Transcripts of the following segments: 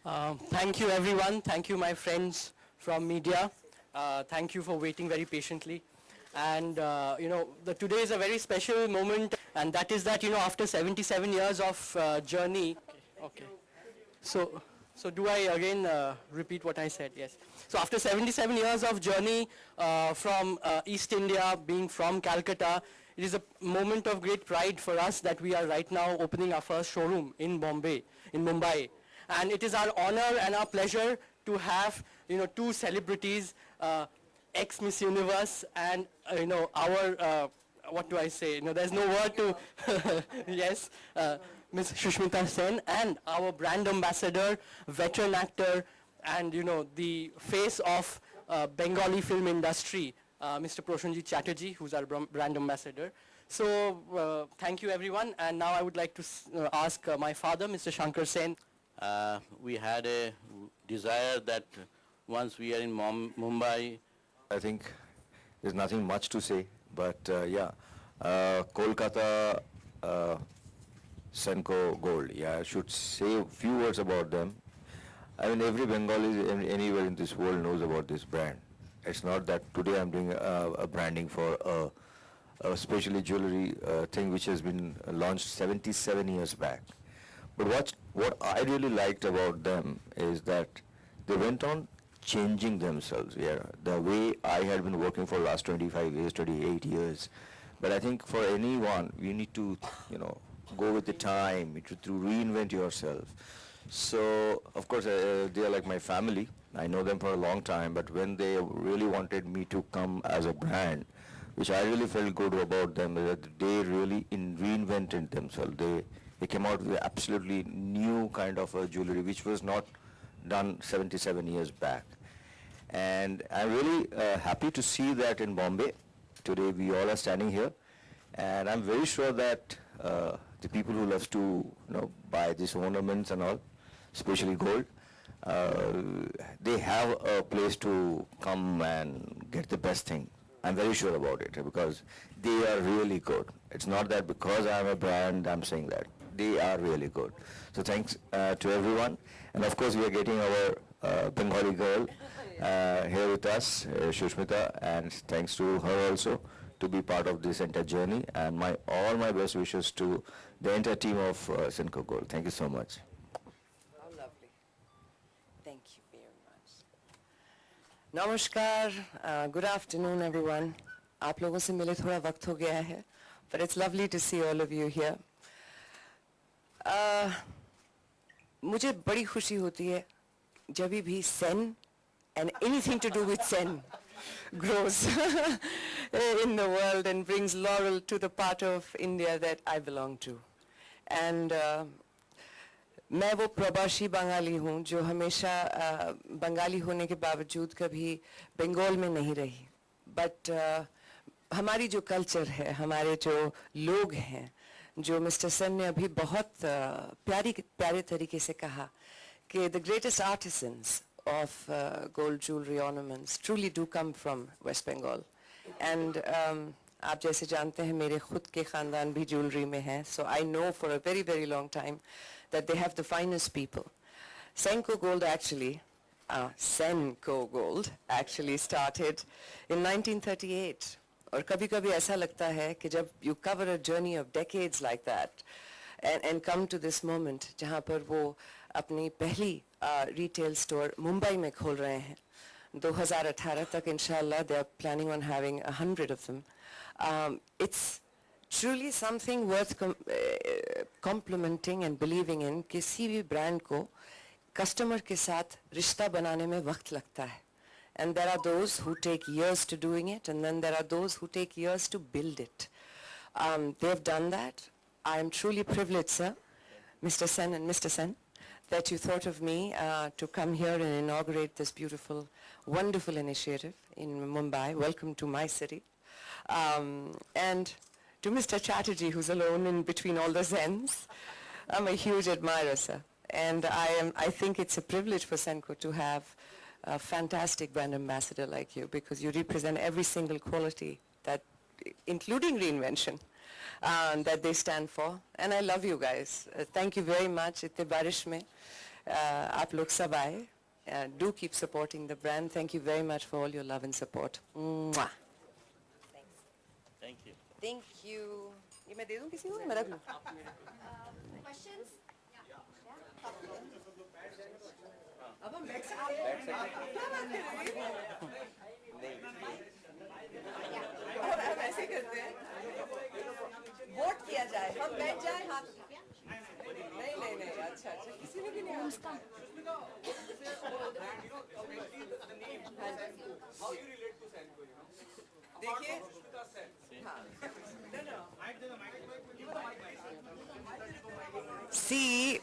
Thank you everyone. Thank you my friends from media. Thank you for waiting very patiently. And today is a very special moment, and that is that after 77 years of journey. Okay. So do I again repeat what I said? Yes. So after 77 years of journey from East India, being from Calcutta, it is a moment of great pride for us that we are right now opening our first showroom in Mumbai. And it is our honor and our pleasure to have two celebrities, ex-Miss Universe and our what do I say? There's no word to yes, Ms. Shushmita Sen, and our brand ambassador, veteran actor, and the face of Bengali film industry, Mr. Proshanjit Chatterjee, who's our brand ambassador. So thank you everyone, and now I would like to ask my father, Mr. Shankar Sen. We had a desire that once we are in Mumbai. I think there's nothing much to say, but Kolkata Senco Gold. Yeah, I should say a few words about them. I mean, every Bengali anywhere in this world knows about this brand. It's not that today I'm doing a branding for a specially jewelry thing which has been launched 77 years back. But what I really liked about them is that they went on changing themselves. Yeah, the way I had been working for last 25 years, 28 years. But I think for anyone, you need to, go with the time, to reinvent yourself. So, of course, they are like my family. I know them for a long time, but when they really wanted me to come as a brand, which I really felt good about them, is that they really reinvented themselves. They came out with absolutely new kind of a jewelry, which was not done 77 years back. And I'm really happy to see that in Bombay. Today we all are standing here. And I'm very sure that the people who love to buy these ornaments and all, especially gold, they have a place to come and get the best thing. I'm very sure about it because they are really good. It's not that because I'm a brand I'm saying that. They are really good. So thanks to everyone. And of course we are getting our Bengali girl here with us, Shushmita, and thanks to her also to be part of this entire journey. And all my best wishes to the entire team of Senco Gold. Thank you so much. How lovely. Thank you very much. Namaskar. Good afternoon, everyone. आप लोगों से मिले थोड़ा वक्त हो गया है, but it's lovely to see all of you here. मुझे बड़ी खुशी होती है जब भी Sen and anything to do with Sen grows in the world and brings laurel to the part of India that I belong to. And मैं वो प्रवासी बंगाली हूँ जो हमेशा बंगाली होने के बावजूद कभी बंगाल में नहीं रही. But हमारी जो कल्चर है, हमारे जो लोग हैं, जो मिस्टर सेन ने अभी बहुत प्यारे तरीके से कहा कि the greatest artisans of gold jewelry ornaments truly do come from West Bengal. And आप जैसे जानते हैं मेरे खुद के खानदान भी jewelry में हैं, so I know for a very, very long time that they have the finest people. Senco Gold actually started in 1938. और कभी-कभी ऐसा लगता है कि जब you cover a journey of decades like that and come to this moment जहाँ पर वो अपनी पहली retail store मुंबई में खोल रहे हैं 2018 तक इंशाल्लाह they are planning on having 100 of them. It's truly something worth complimenting and believing in. किसी भी brand को customer के साथ रिश्ता बनाने में वक्त लगता है. And there are those who take years to doing it, and then there are those who take years to build it. They've done that. I am truly privileged, sir, Mr. Sen and Mr. Sen, that you thought of me to come here and inaugurate this beautiful, wonderful initiative in Mumbai. Welcome to my city. And to Mr. Chatterjee, who's alone in between all the Sens, I'm a huge admirer, sir. And I think it's a privilege for Senco to have a fantastic brand ambassador like you, because you represent every single quality that, including reinvention, that they stand for. And I love you guys. Thank you very much. Itte barish mein आप लोग सब आए. Do keep supporting the brand. Thank you very much for all your love and support. Mwah. Thank you. Thank you. ये मैं दे दूं किसी को? मैं रख लूं? Questions? अब हम बैठ सकते हैं? क्या बात कर रही हैं? और हम ऐसे करते हैं? वोट किया जाए, हम बैठ जाए हाथ नहीं, अच्छा, किसी ने भी नहीं. देखिए, हाँ, See,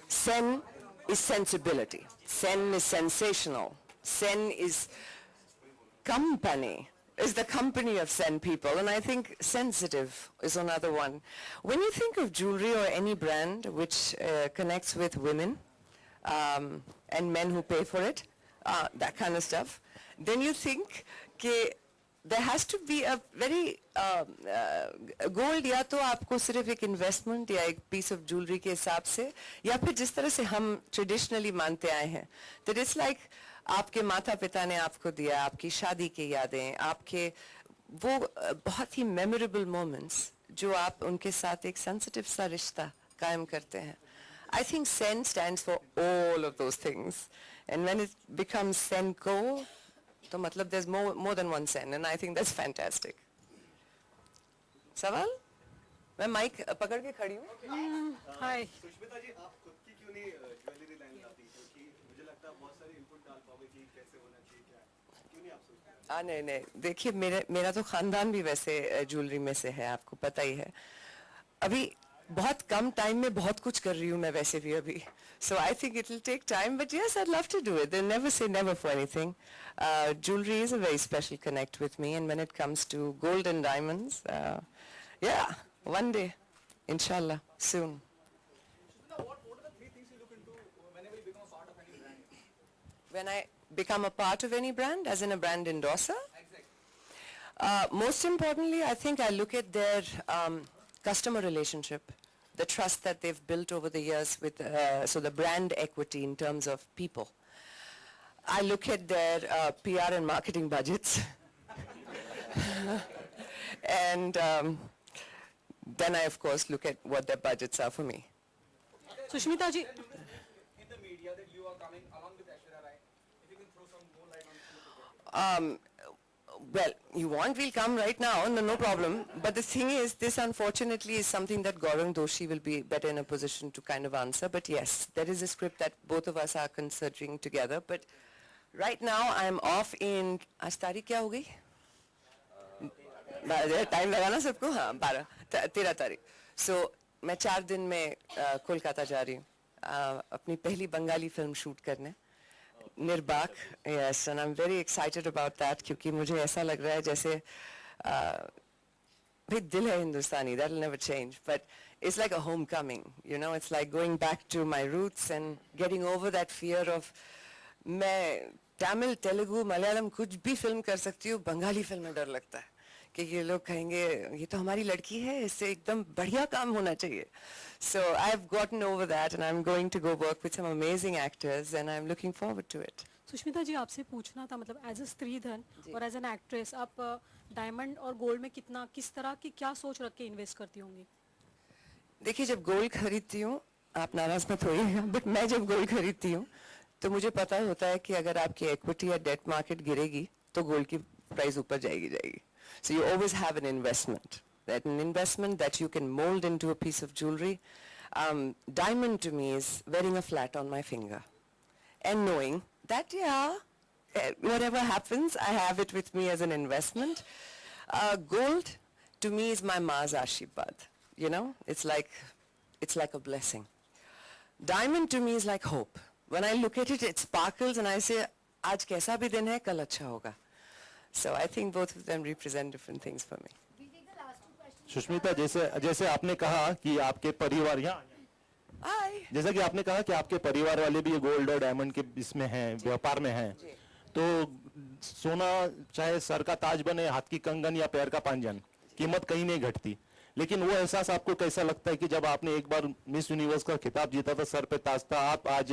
Sen is sensibility. Sen is sensational. Sen is company, is the company of Sen people. And I think sensitive is another one. When you think of jewelry or any brand which connects with women and men who pay for it, that kind of stuff, then you think कि there has to be a very gold या तो आपको सिर्फ एक investment या एक piece of jewelry के हिसाब से या फिर जिस तरह से हम traditionally मानते आए हैं, that it's like आपके माता पिता ने आपको दिया, आपकी शादी की यादें, आपके वो बहुत ही memorable moments जो आप उनके साथ एक sensitive सा रिश्ता कायम करते हैं. I think Sen stands for all of those things, and when it becomes Senco, तो मतलब there's more than one Sen, and I think that's fantastic. सवाल? मैं माइक पकड़ के खड़ी हूँ. हाय सुष्मिता जी, आप खुद की क्यों नहीं ज्वेलरी लाइन लाती? क्योंकि मुझे लगता है बहुत सारे इनपुट डाल पाओगे कि कैसे होना चाहिए, क्या क्यों नहीं आप सोचते? नहीं, देखिए मेरा तो खानदान भी वैसे ज्वेलरी में से है, आपको पता ही है. अभी बहुत कम टाइम में बहुत कुछ कर रही हूँ मैं वैसे भी अभी. So I think it will take time, but yes, I'd love to do it. They never say never for anything. Jewelry is a very special connect with me, and when it comes to gold and diamonds, yeah, one day, inshallah, soon. What are the three things you look into whenever you become a part of any brand? When I become a part of any brand, as in a brand endorser, most importantly, I think I look at their customer relationship, the trust that they've built over the years with, so the brand equity in terms of people. I look at their PR and marketing budgets. And then I, of course, look at what their budgets are for me. Sushmita ji In the media that you are coming along with Aishwarya Rai, if you can throw some more light on this. Well, you want, we'll come right now, no problem. But the thing is, this unfortunately is something that Gaurang Doshi will be better in a position to kind of answer. But yes, there is a script that both of us are considering together. But right now, I'm off in, आज तारीख क्या हो गई? Time लगा ना सबको? हाँ, 13 तारीख. So, मैं 4 दिन में कोलकाता जा रही हूँ अपनी पहली बंगाली फिल्म शूट करने. Nirbak, yes, and I'm very excited about that क्योंकि मुझे ऐसा लग रहा है जैसे भाई दिल है हिंदुस्तानी, that'll never change, but it's like a homecoming, you know, it's like going back to my roots and getting over that fear of मैं तमिल, तेलुगु, मलयालम कुछ भी फिल्म कर सकती हूँ, बंगाली फिल्म में डर लगता है कि ये लोग कहेंगे ये तो हमारी लड़की है, इससे एकदम बढ़िया काम होना चाहिए. So I've gotten over that and I'm going to go work with some amazing actors and I'm looking forward to it. Sushmita जी आपसे पूछना था मतलब एज अ स्त्रीधन और एज एन एक्ट्रेस आप डायमंड और गोल्ड में कितना किस तरह की क्या सोच रख के इन्वेस्ट करती होंगी? देखिए जब गोल्ड खरीदती हूँ, आप नाराज मत होइएगा, बट मैं जब गोल्ड खरीदती हूँ तो मुझे पता होता है कि अगर आपकी इक्विटी या डेट मार्केट गिरेगी तो गोल्ड की प्राइस ऊपर जाएगी. So you always have an investment. An investment that you can mold into a piece of jewelry. Diamond to me is wearing a flat on my finger and knowing that, yeah, whatever happens, I have it with me as an investment. Gold to me is my Ma's Ashirwad. You know, it's like a blessing. Diamond to me is like hope. When I look at it, it sparkles and I say, आज कैसा भी दिन है, कल अच्छा होगा. So I think both of them represent different things for me. We'll take the last two questions. Sushmita जैसे आपने कहा कि आपके परिवार यहाँ Hi. जैसा कि आपने कहा कि आपके परिवार वाले भी गोल्ड और डायमंड के इसमें हैं, व्यापार में हैं, तो सोना चाहे सर का ताज बने, हाथ की कंगन या पैर का पांजन, कीमत कहीं नहीं घटती. लेकिन वो एहसास आपको कैसा लगता है कि जब आपने एक बार मिस यूनिवर्स का खिताब जीता था, सर पे ताज था, आप आज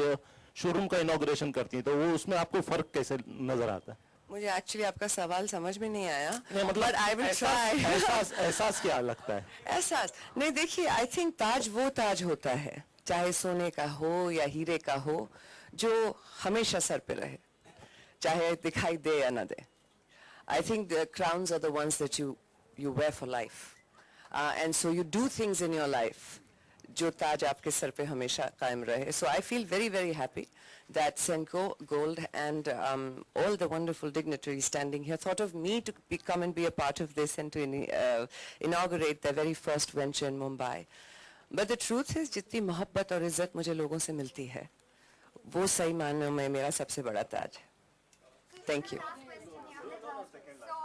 शोरूम का इनॉग्रेशन करती हैं, तो वो उसमें आपको फर्क कैसे नजर आता है? मुझे एक्चुअली आपका सवाल समझ में नहीं आया, नहीं, मतलब बट आई विल ट्राई। एहसास क्या लगता है? एहसास नहीं, देखिए, आई थिंक ताज वो ताज होता है, चाहे सोने का हो या हीरे का हो, जो हमेशा सर पे रहे, चाहे दिखाई दे या ना दे. I think the crowns are the ones that you wear for life, and so you do things in your life जो ताज आपके सर पे हमेशा कायम रहे. So I feel very, very happy that Senco Gold and all the wonderful dignitaries standing here thought of me to come and be a part of this and to inaugurate their very first venture in Mumbai. But the truth is, जितनी मोहब्बत और इज्जत मुझे लोगों से मिलती है, वो सही मायनों में मेरा सबसे बड़ा ताज है. Thank you. Last question, yeah. So,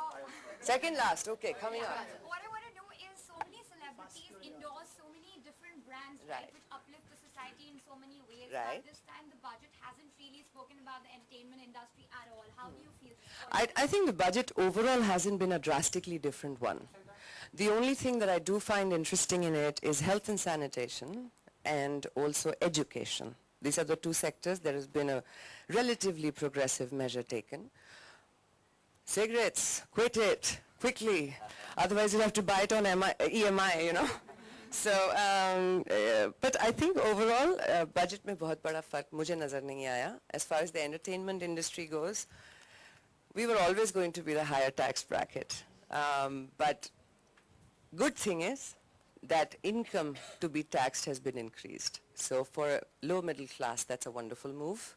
Second last, okay, coming on. what I want to know is, so many celebrities endorse so many different brands, Right. right, which uplift the society in so many ways. Right. But this time, the budget hasn't really spoken about the entertainment industry at all. How do you feel? I think the budget overall hasn't been a drastically different one. The only thing that I do find interesting in it is health and sanitation and also education. These are the two sectors. There has been a relatively progressive measure taken. Cigarettes, quit it quickly. Otherwise you'll have to buy it on EMI, you know. So, but I think overall, budget में बहुत बड़ा फर्क मुझे नजर नहीं आया. As far as the entertainment industry goes, we were always going to be the higher tax bracket. But good thing is that income to be taxed has been increased. So for a low middle class, that's a wonderful move.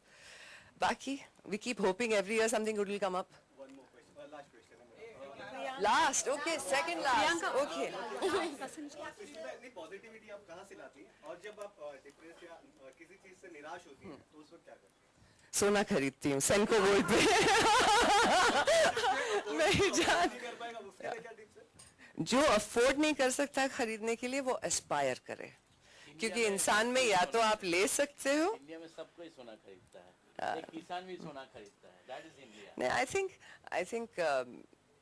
Baki, we keep hoping every year something good will come up. One more question, last question. Last, okay, second last, okay. Sushmita, इतनी positivity आप कहाँ से लाती हैं? और जब आप depress या किसी चीज से निराश होती हैं, तो उस वक्त क्या करती हैं? सोना खरीदती हूँ सेंको गोल्ड पे. मेरी जान, नहीं कर पाएगा, उसके लिए क्या टिप्स है? जो अफोर्ड नहीं कर सकता खरीदने के लिए, वो एस्पायर करे, क्योंकि इंसान में या तो आप ले सकते हो. इंडिया में सब कोई सोना खरीदता है, एक किसान भी सोना खरीदता है. That is India. नहीं, I think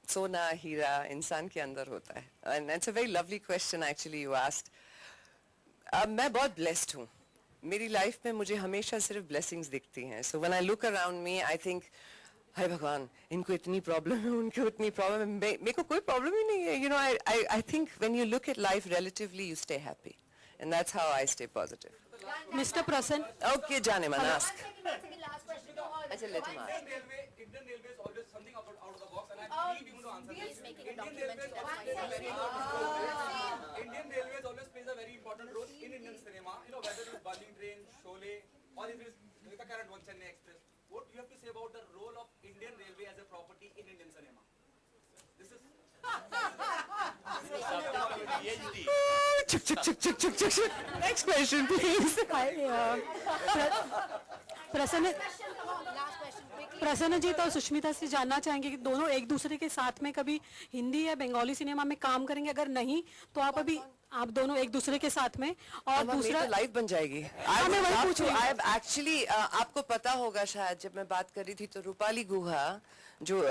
सोना हीरा इंसान के अंदर होता है. And it's a very lovely question actually you asked. मैं बहुत blessed हूँ. मेरी लाइफ में मुझे हमेशा सिर्फ blessings दिखती हैं. So when I look around me, I think, हाय भगवान, इनको इतनी प्रॉब्लम है, उनको इतनी प्रॉब्लम है, मेरे को कोई प्रॉब्लम ही नहीं है. You know, I think when you look at life relatively, you stay happy. And that's how I stay positive. Mr. Prasanna, Okay, जाने मन, ask. One second, last question. अच्छा, let him ask. Indian Railway is always something out of the box, and I believe you will answer this. Making a Indian Railways documentary. always plays a very important role. Indian Railways always plays a very important role in Indian cinema. You know, whether it is Burning Train, Sholay, or if it is the current one, Chennai Express. What do you have to say about the role of Indian Railway as a property in Indian cinema? This is PhD. Chuk. Next question, please. प्रसन्न Question, come on, last question, quickly. प्रसन्न जी तो सुष्मिता से जानना चाहेंगे कि दोनों एक दूसरे के साथ में कभी हिंदी या बंगाली सिनेमा में काम करेंगे, अगर नहीं तो आप दोनों एक दूसरे के साथ में. और दूसरा तो लाइव बन जाएगी. मैं वही पूछ रही हूँ. एक्चुअली आपको पता होगा शायद, जब मैं बात कर रही थी तो रूपाली गुहा जो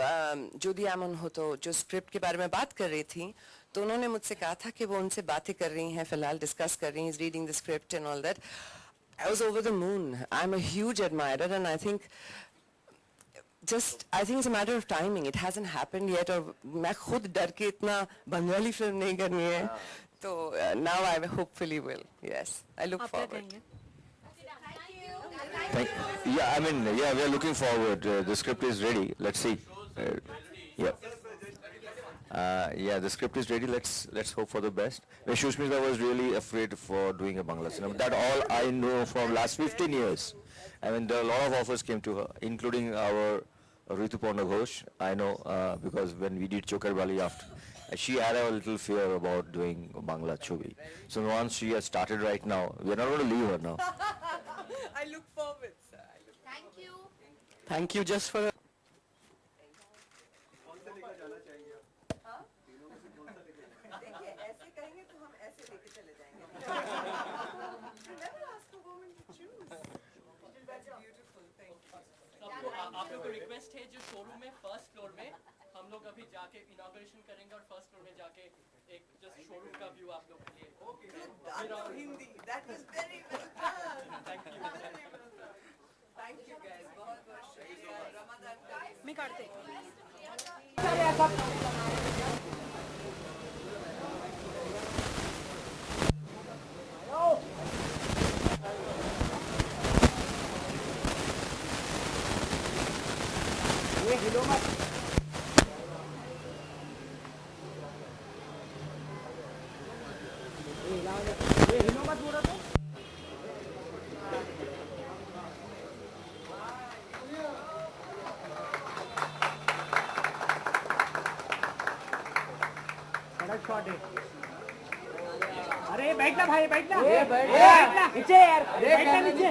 ज्योति आमन हो तो जो स्क्रिप्ट के बारे में बात कर रही थी, तो उन्होंने मुझसे कहा था कि वो उनसे बातें कर रही हैं, फिलहाल डिस्कस कर रही हैं, reading the script and all that. I was over the moon. I'm a huge admirer, and I think it's a matter of timing. It hasn't happened yet. और मैं खुद डर के इतना बंगाली फिल्म नहीं करनी है. तो now I hopefully will. Yes, I look आप क्या forward. कहेंगे? We are looking forward. The script is ready. Let's see. The script is ready. Let's hope for the best. Shushmita was really afraid for doing a Bangla cinema. That all I know from last 15 years. I mean, there are a lot of offers came to her, including our Ritu Purna Ghosh. I know because when we did Chokar Bali after, she had a little fear about doing Bangla Chobi. So once she has started right now, we are not going to leave her now. I look forward, sir. Thank you. Thank you just for कौन से लेकर जाना चाहेंगे आप? तीनों में से कौन सा लेकर जाना चाहेंगे? देखिए, ऐसे कहेंगे तो हम ऐसे लेके चले जाएंगे. Never ask a woman to choose. That's beautiful. Thank you. आप लोग को रिक्वेस्ट है जो शोरूम में फर्स्ट फ्लोर में हम लोग अभी जाके इनॉग्रेशन करेंगे और फर्स्ट फ्लोर में जाके एक just showroom का view आप लोग के लिए. Hindi. That was very well done. Thank you. Thank you guys. बहुत बहुत शुक्रिया. Ramadan guys. मैं काटते अरे बैठना भाई बैठना बैठना नीचे यार बैठना नीचे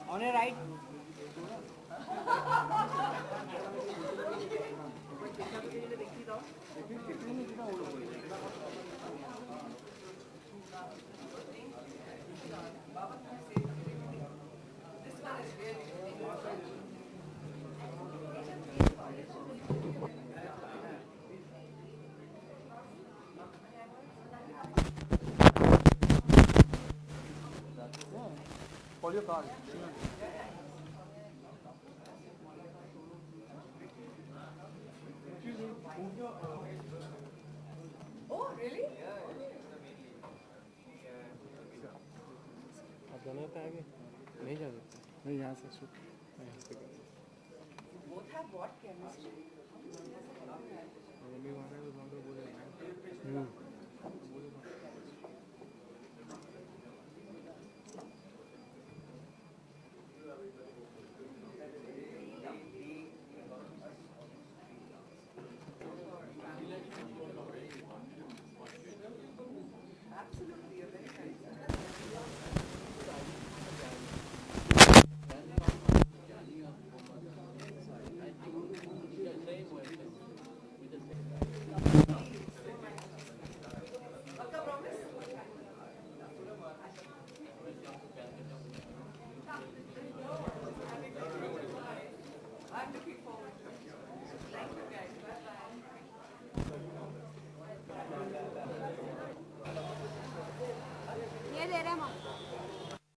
On your right. For your card. Oh, really? आप जाना था आगे नहीं जा सकते नहीं यहाँ से शूट यहाँ से कर Both have what chemistry? Mummy वहाँ पे वहाँ पे बोले Absolutely, you're very right. I'm looking